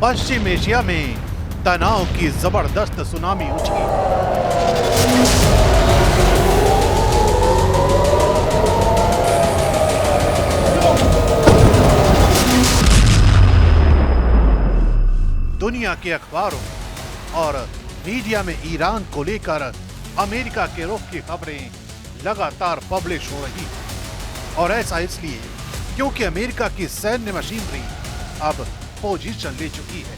पश्चिम Asia में तनाव की जबरदस्त सुनामी उठी। दुनिया के अखबारों और मीडिया में ईरान को लेकर अमेरिका के रुख की खबरें लगातार पब्लिश हो रही हैं और ऐसा इसलिए क्योंकि अमेरिका की सैन्य मशीनरी अब पोजीशन ले चुकी है।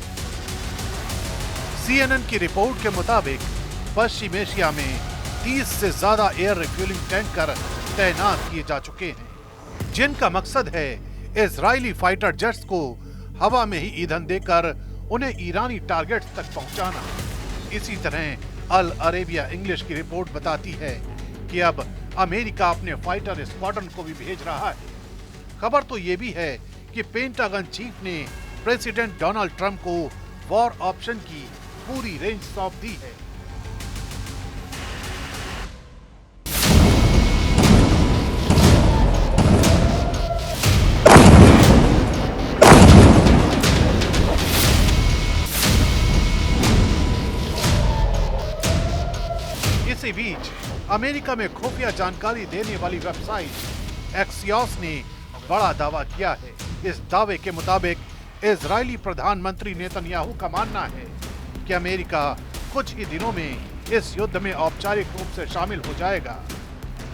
CNN की रिपोर्ट के मुताबिक पश्चिम एशिया में 30 से ज्यादा एयर रिफ्यूलिंग टैंकर तैनात किए जा चुके हैं, जिनका मकसद है इजरायली फाइटर जेट्स को हवा में ही ईंधन देकर उन्हें ईरानी टारगेट्स तक पहुंचाना। इसी तरह अल अरेबिया इंग्लिश की रिपोर्ट बताती है कि अब अमेरिका अपने फाइटर स्क्वाड्रन को भी भेज रहा है। खबर तो ये भी है कि पेंटागन चीफ ने प्रेसिडेंट डोनाल्ड ट्रंप को वॉर ऑप्शन की पूरी रेंज सौंप दी है। इसी बीच अमेरिका में खुफिया जानकारी देने वाली वेबसाइट एक्सियोस ने बड़ा दावा किया है। इस दावे के मुताबिक इजरायली प्रधानमंत्री नेतन्याहू का मानना है कि अमेरिका कुछ ही दिनों में इस युद्ध में औपचारिक रूप से शामिल हो जाएगा।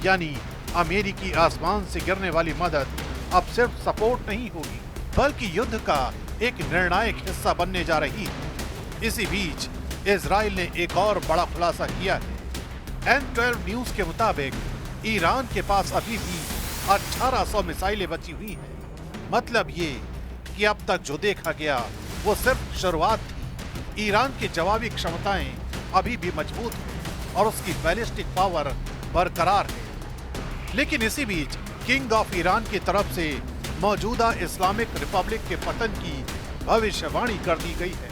यानी अमेरिकी आसमान से गिरने वाली मदद अब सिर्फ सपोर्ट नहीं होगी, बल्कि युद्ध का एक निर्णायक हिस्सा बनने जा रही है। इसी बीच इजराइल ने एक और बड़ा खुलासा किया है। N12 न्यूज के मुताबिक ईरान के पास अभी भी 1800 मिसाइलें बची हुई हैं। मतलब ये कि अब तक जो देखा गया वो सिर्फ शुरुआत थी। ईरान की जवाबी क्षमताएं अभी भी मजबूत हैं और उसकी बैलिस्टिक पावर बरकरार है। लेकिन इसी बीच किंग ऑफ ईरान की तरफ से मौजूदा इस्लामिक रिपब्लिक के पतन की भविष्यवाणी कर दी गई है।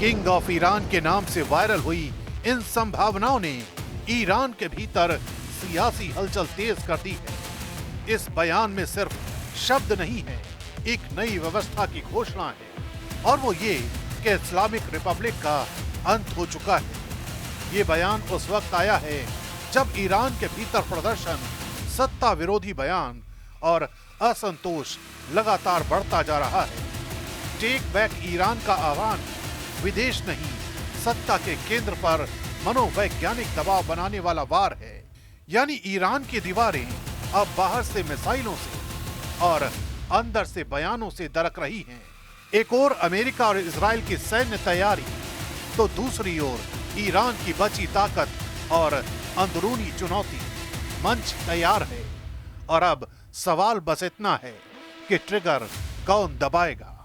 किंग ऑफ ईरान के नाम से वायरल हुई इन संभावनाओं ने ईरान के भीतर सियासी हलचल तेज कर दी है। इस बयान में सिर्फ शब्द नहीं है, एक नई व्यवस्था की घोषणा है और वो ये कि इस्लामिक रिपब्लिक का अंत हो चुका है। ये बयान उस वक्त आया है जब ईरान के भीतर प्रदर्शन, सत्ता विरोधी बयान और असंतोष लगातार बढ़ता जा रहा है। टेक बैक ईरान का आह्वान विदेश नहीं, सत्ता के केंद्र पर मनोवैज्ञानिक दबाव बनाने वाला वार है। यानी ईरान की दीवारें अब बाहर से मिसाइलों से और अंदर से बयानों से दरक रही हैं। एक ओर अमेरिका और इजराइल की सैन्य तैयारी, तो दूसरी ओर ईरान की बची ताकत और अंदरूनी चुनौती। मंच तैयार है और अब सवाल बस इतना है कि ट्रिगर कौन दबाएगा।